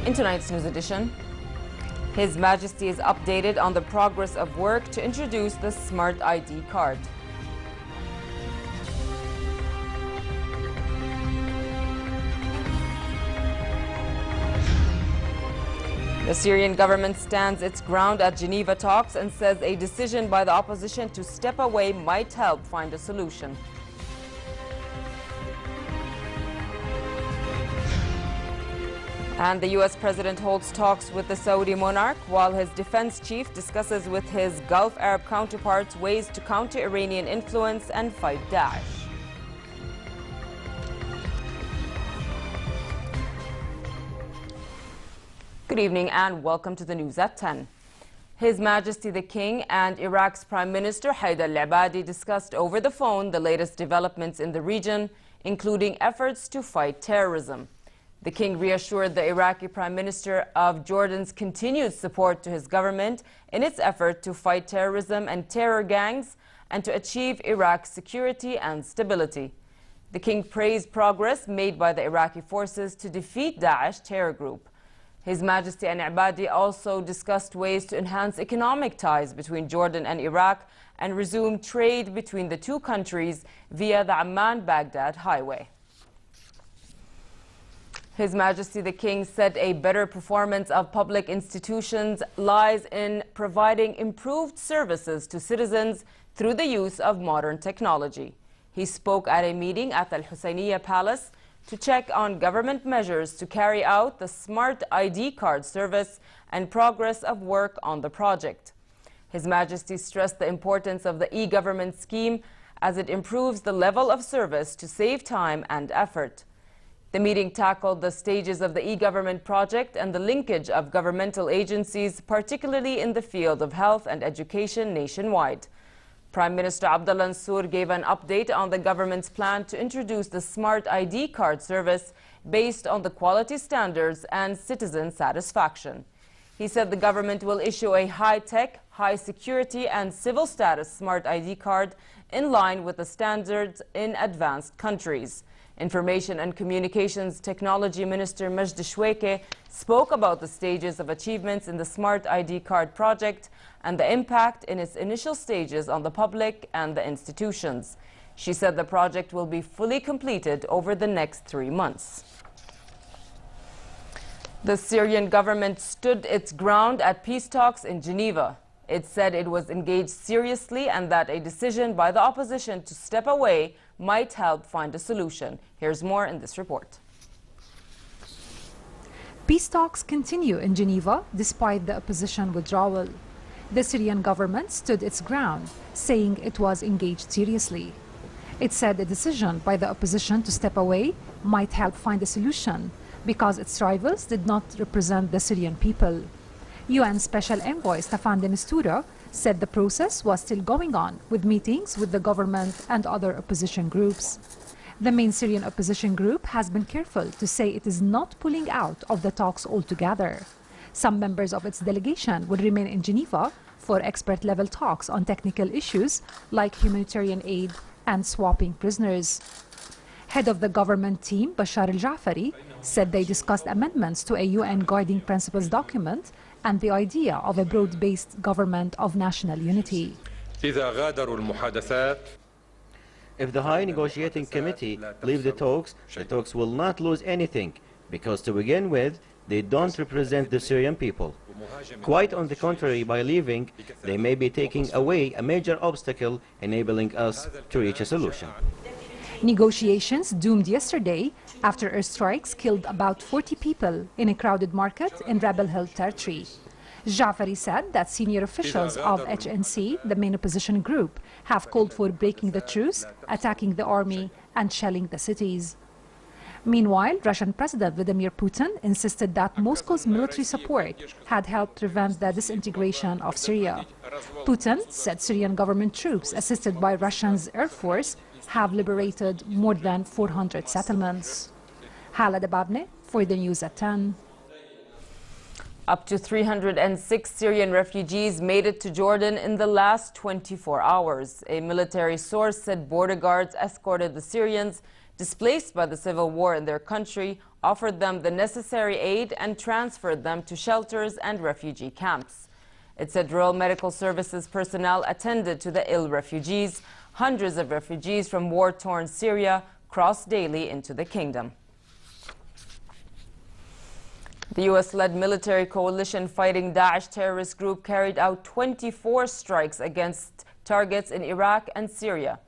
In tonight's news edition, His Majesty is updated on the progress of work to introduce the Smart ID card. The Syrian government stands its ground at Geneva talks and says a decision by the opposition to step away might help find a solution. And the U.S. president holds talks with the Saudi monarch while his defense chief discusses with his Gulf Arab counterparts ways to counter Iranian influence and fight Daesh. Good evening and welcome to the news at 10. His Majesty the King and Iraq's Prime Minister Haider al-Abadi discussed over the phone the latest developments in the region, including efforts to fight terrorism. The King reassured the Iraqi Prime Minister of Jordan's continued support to his government in its effort to fight terrorism and terror gangs and to achieve Iraq's security and stability. The King praised progress made by the Iraqi forces to defeat Daesh terror group. His Majesty and Abadi also discussed ways to enhance economic ties between Jordan and Iraq and resume trade between the two countries via the Amman-Baghdad highway. His Majesty the King said a better performance of public institutions lies in providing improved services to citizens through the use of modern technology. He spoke at a meeting at the Al-Husseiniya Palace to check on government measures to carry out the Smart ID card service and progress of work on the project. His Majesty stressed the importance of the e-government scheme as it improves the level of service to save time and effort. The meeting tackled the stages of the e-government project and the linkage of governmental agencies, particularly in the field of health and education nationwide. Prime Minister Abdullah Mansour gave an update on the government's plan to introduce the Smart ID card service based on the quality standards and citizen satisfaction. He said the government will issue a high-tech, high-security and civil status Smart ID card in line with the standards in advanced countries. Information and Communications Technology Minister Majd Shweke spoke about the stages of achievements in the Smart ID card project and the impact in its initial stages on the public and the institutions. She said the project will be fully completed over the next 3 months. The Syrian government stood its ground at peace talks in Geneva. It said it was engaged seriously and that a decision by the opposition to step away might help find a solution. Here's more in this report. Peace talks continue in Geneva despite the opposition withdrawal. The Syrian government stood its ground, saying it was engaged seriously. It said a decision by the opposition to step away might help find a solution because its rivals did not represent the Syrian people. UN Special Envoy Staffan de Mistura said the process was still going on with meetings with the government and other opposition groups. The main Syrian opposition group has been careful to say it is not pulling out of the talks altogether. Some members of its delegation will remain in Geneva for expert-level talks on technical issues like humanitarian aid and swapping prisoners. Head of the government team, Bashar al-Jafari, said they discussed amendments to a UN Guiding Principles document and the idea of a broad-based government of national unity. If the High Negotiating Committee leave the talks will not lose anything, because to begin with, they don't represent the Syrian people. Quite on the contrary, by leaving, they may be taking away a major obstacle enabling us to reach a solution. Negotiations doomed yesterday after airstrikes killed about 40 people in a crowded market in Rebel Hill territory. Jafari said that senior officials of HNC, the main opposition group, have called for breaking the truce, attacking the army and shelling the cities. Meanwhile, Russian President Vladimir Putin insisted that Moscow's military support had helped prevent the disintegration of Syria. Putin said Syrian government troops, assisted by Russia's air force, have liberated more than 400 settlements. Hala Dababne for the news at 10. Up to 306 Syrian refugees made it to Jordan in the last 24 hours. A military source said border guards escorted the Syrians displaced by the civil war in their country offered them the necessary aid and transferred them to shelters and refugee camps. It said Royal Medical Services personnel attended to the ill refugees. Hundreds of refugees from war-torn Syria cross daily into the kingdom. The U.S.-led military coalition fighting Daesh terrorist group carried out 24 strikes against targets in Iraq and Syria.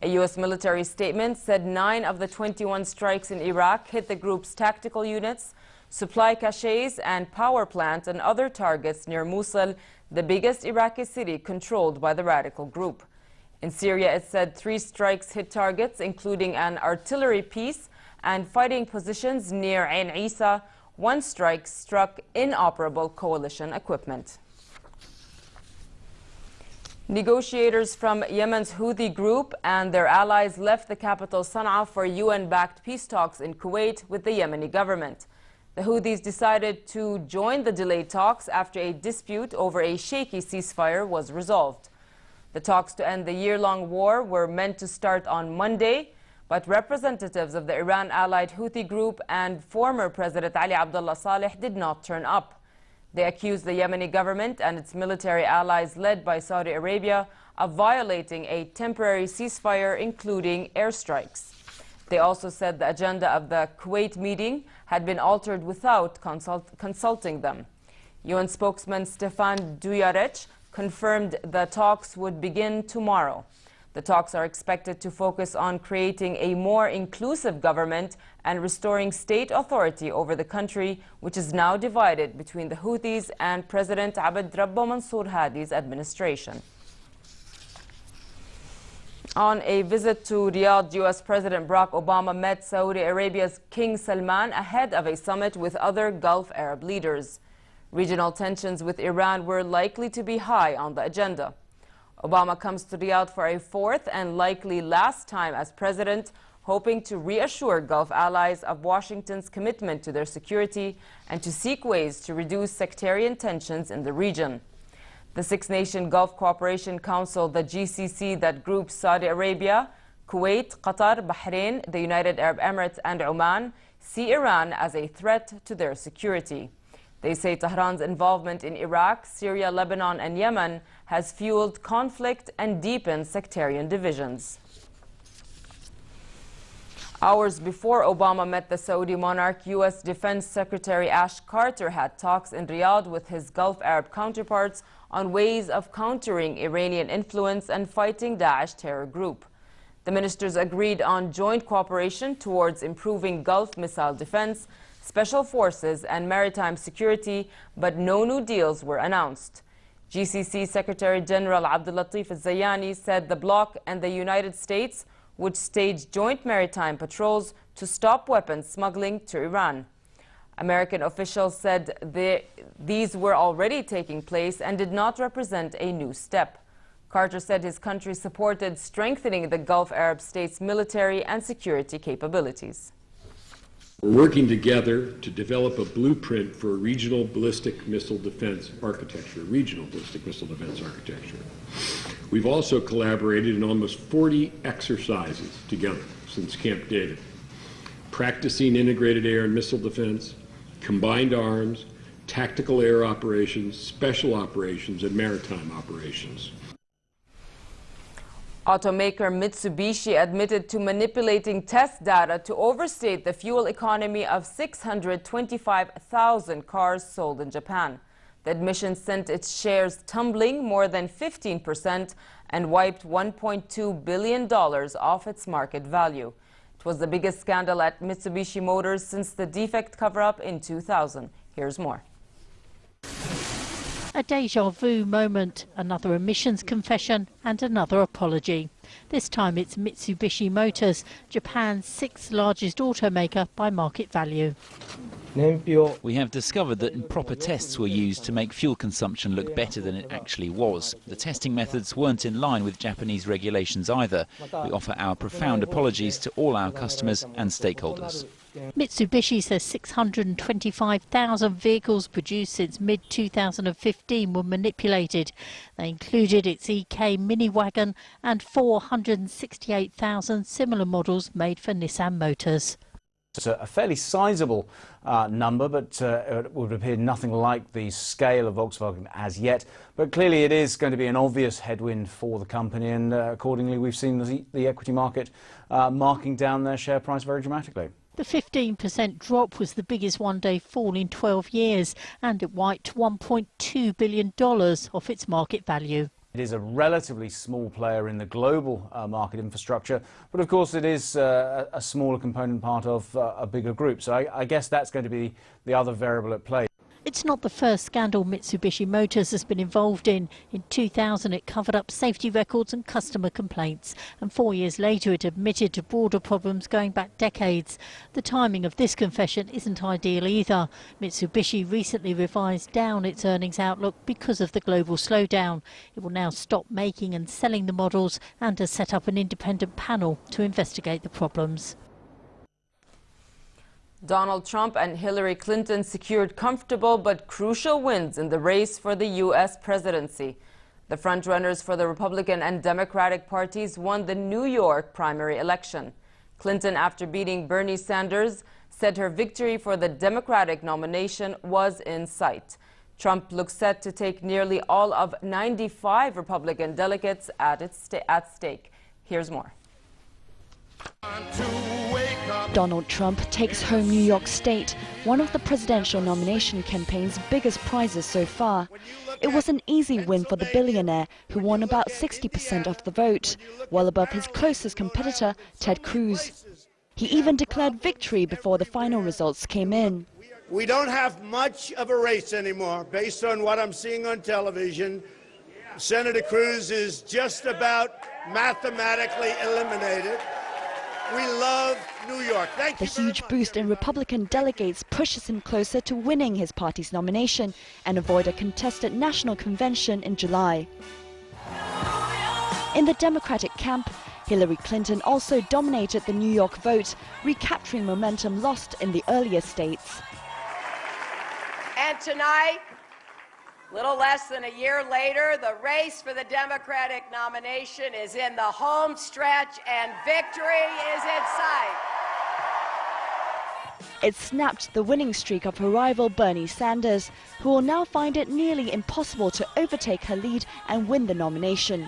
A U.S. military statement said 9 of the 21 strikes in Iraq hit the group's tactical units, supply caches, and power plants and other targets near Mosul, the biggest Iraqi city controlled by the radical group. In Syria, it said 3 strikes hit targets, including an artillery piece and fighting positions near Ain Isa. 1 strike struck inoperable coalition equipment. Negotiators from Yemen's Houthi group and their allies left the capital Sana'a for UN-backed peace talks in Kuwait with the Yemeni government. The Houthis decided to join the delayed talks after a dispute over a shaky ceasefire was resolved. The talks to end the year-long war were meant to start on Monday, but representatives of the Iran-allied Houthi group and former President Ali Abdullah Saleh did not turn up. They accused the Yemeni government and its military allies led by Saudi Arabia of violating a temporary ceasefire, including airstrikes. They also said the agenda of the Kuwait meeting had been altered without consulting them. UN spokesman Stefan Dujarric confirmed the talks would begin tomorrow. The talks are expected to focus on creating a more inclusive government and restoring state authority over the country, which is now divided between the Houthis and President Abd Rabbo Mansour Hadi's administration. On a visit to Riyadh, U.S. President Barack Obama met Saudi Arabia's King Salman ahead of a summit with other Gulf Arab leaders. Regional tensions with Iran were likely to be high on the agenda. Obama comes to Riyadh for a 4th and likely last time as president, hoping to reassure Gulf allies of Washington's commitment to their security and to seek ways to reduce sectarian tensions in the region. The 6-nation Gulf Cooperation Council, the GCC, that groups Saudi Arabia, Kuwait, Qatar, Bahrain, the United Arab Emirates, and Oman, see Iran as a threat to their security. They say Tehran's involvement in Iraq, Syria, Lebanon, and Yemen has fueled conflict and deepened sectarian divisions. Hours before Obama met the Saudi monarch, U.S. Defense Secretary Ash Carter had talks in Riyadh with his Gulf Arab counterparts on ways of countering Iranian influence and fighting Daesh terror group. The ministers agreed on joint cooperation towards improving Gulf missile defense, special forces, and maritime security, but no new deals were announced. GCC Secretary General Abdul Latif al-Zayani said the bloc and the United States would stage joint maritime patrols to stop weapons smuggling to Iran. American officials said these were already taking place and did not represent a new step. Carter said his country supported strengthening the Gulf Arab states' military and security capabilities. We're working together to develop a blueprint for a regional ballistic missile defense architecture, We've also collaborated in almost 40 exercises together since Camp David, practicing integrated air and missile defense, combined arms, tactical air operations, special operations, and maritime operations. Automaker Mitsubishi admitted to manipulating test data to overstate the fuel economy of 625,000 cars sold in Japan. The admission sent its shares tumbling more than 15% and wiped $1.2 billion off its market value. It was the biggest scandal at Mitsubishi Motors since the defect cover-up in 2000. Here's more. A déjà vu moment, another emissions confession and another apology. This time it's Mitsubishi Motors, Japan's 6th largest automaker by market value. We have discovered that improper tests were used to make fuel consumption look better than it actually was. The testing methods weren't in line with Japanese regulations either. We offer our profound apologies to all our customers and stakeholders. Mitsubishi says 625,000 vehicles produced since mid-2015 were manipulated. They included its EK mini wagon and 468,000 similar models made for Nissan Motors. It's a fairly sizable number, but it would appear nothing like the scale of Volkswagen as yet. But clearly it is going to be an obvious headwind for the company, and accordingly we've seen the equity market marking down their share price very dramatically. The 15% drop was the biggest one-day fall in 12 years, and it wiped $1.2 billion off its market value. It is a relatively small player in the global market infrastructure, but of course it is a smaller component part of a bigger group. So I guess that's going to be the other variable at play. It's not the first scandal Mitsubishi Motors has been involved in. In 2000, it covered up safety records and customer complaints. And 4 years later, it admitted to broader problems going back decades. The timing of this confession isn't ideal either. Mitsubishi recently revised down its earnings outlook because of the global slowdown. It will now stop making and selling the models and has set up an independent panel to investigate the problems. Donald Trump and Hillary Clinton secured comfortable but crucial wins in the race for the U.S. presidency. The frontrunners for the Republican and Democratic parties won the New York primary election. Clinton, after beating Bernie Sanders, said her victory for the Democratic nomination was in sight. Trump looks set to take nearly all of 95 Republican delegates at stake. Here's more. Donald Trump takes home New York State, one of the presidential nomination campaign's biggest prizes so far. It was an easy win for the billionaire, who won about 60% of the vote, well above his closest competitor, Ted Cruz. He even declared victory before the final results came in. We don't have much of a race anymore, based on what I'm seeing on television. Senator Cruz is just about mathematically eliminated. We love New York. Thank you. The huge boost in Republican delegates pushes him closer to winning his party's nomination and avoid a contested national convention in July. In the Democratic camp, Hillary Clinton also dominated the New York vote, recapturing momentum lost in the earlier states. And tonight, little less than a year later, the race for the Democratic nomination is in the home stretch and victory is in sight. It snapped the winning streak of her rival Bernie Sanders, who will now find it nearly impossible to overtake her lead and win the nomination.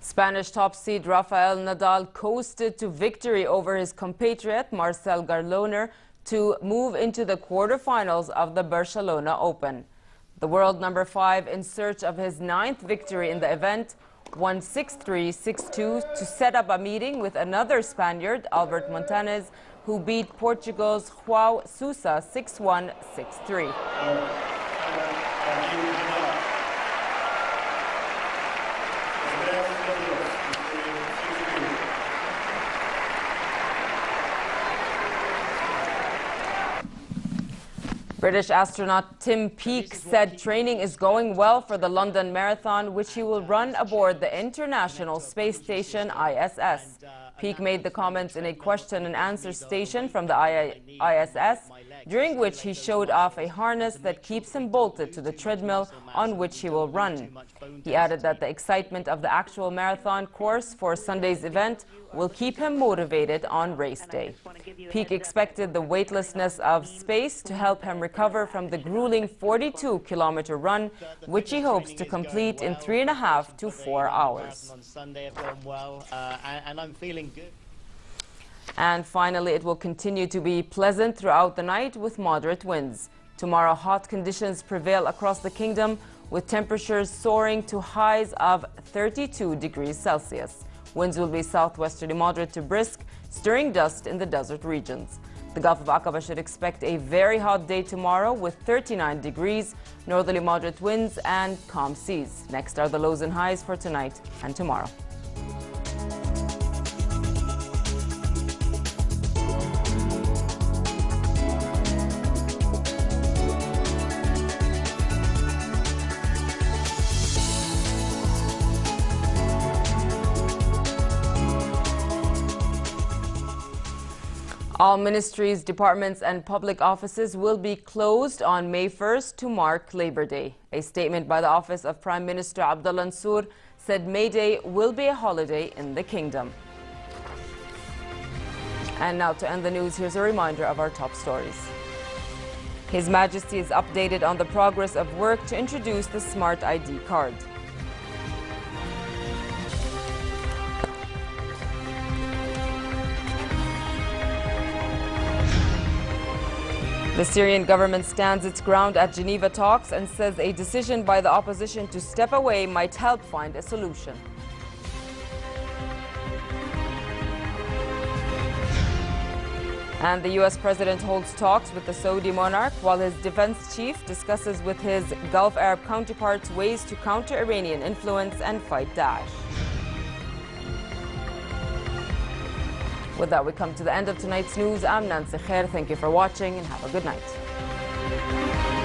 Spanish top seed Rafael Nadal coasted to victory over his compatriot Marcel Garloner to move into the quarterfinals of the Barcelona Open. The world number 5, in search of his 9th victory in the event, won 6-3, 6-2 to set up a meeting with another Spaniard, Albert Montañez, who beat Portugal's João Sousa 6-1, 6-3. British astronaut Tim Peake said training is going well for the London Marathon, which he will run aboard the International Space Station ISS. Peake made the comments in a question and answer station from the ISS, during which he showed off a harness that keeps him bolted to the treadmill on which he will run. He added that the excitement of the actual marathon course for Sunday's event will keep him motivated on race day. Peake expected the weightlessness of space to help him recover from the grueling 42-kilometer run, which he hopes to complete in 3.5 to 4 hours. And finally, it will continue to be pleasant throughout the night with moderate winds. Tomorrow, hot conditions prevail across the kingdom, with temperatures soaring to highs of 32 degrees Celsius. Winds will be southwesterly moderate to brisk, stirring dust in the desert regions. The Gulf of Aqaba should expect a very hot day tomorrow with 39 degrees, northerly moderate winds and calm seas. Next are the lows and highs for tonight and tomorrow. All ministries, departments and public offices will be closed on May 1st to mark Labor Day. A statement by the Office of Prime Minister Abdullah Mansour said May Day will be a holiday in the kingdom. And now to end the news, here's a reminder of our top stories. His Majesty is updated on the progress of work to introduce the Smart ID card. The Syrian government stands its ground at Geneva talks and says a decision by the opposition to step away might help find a solution. And the U.S. president holds talks with the Saudi monarch while his defense chief discusses with his Gulf Arab counterparts ways to counter Iranian influence and fight Daesh. With that, we come to the end of tonight's news. I'm Nancy Khair. Thank you for watching and have a good night.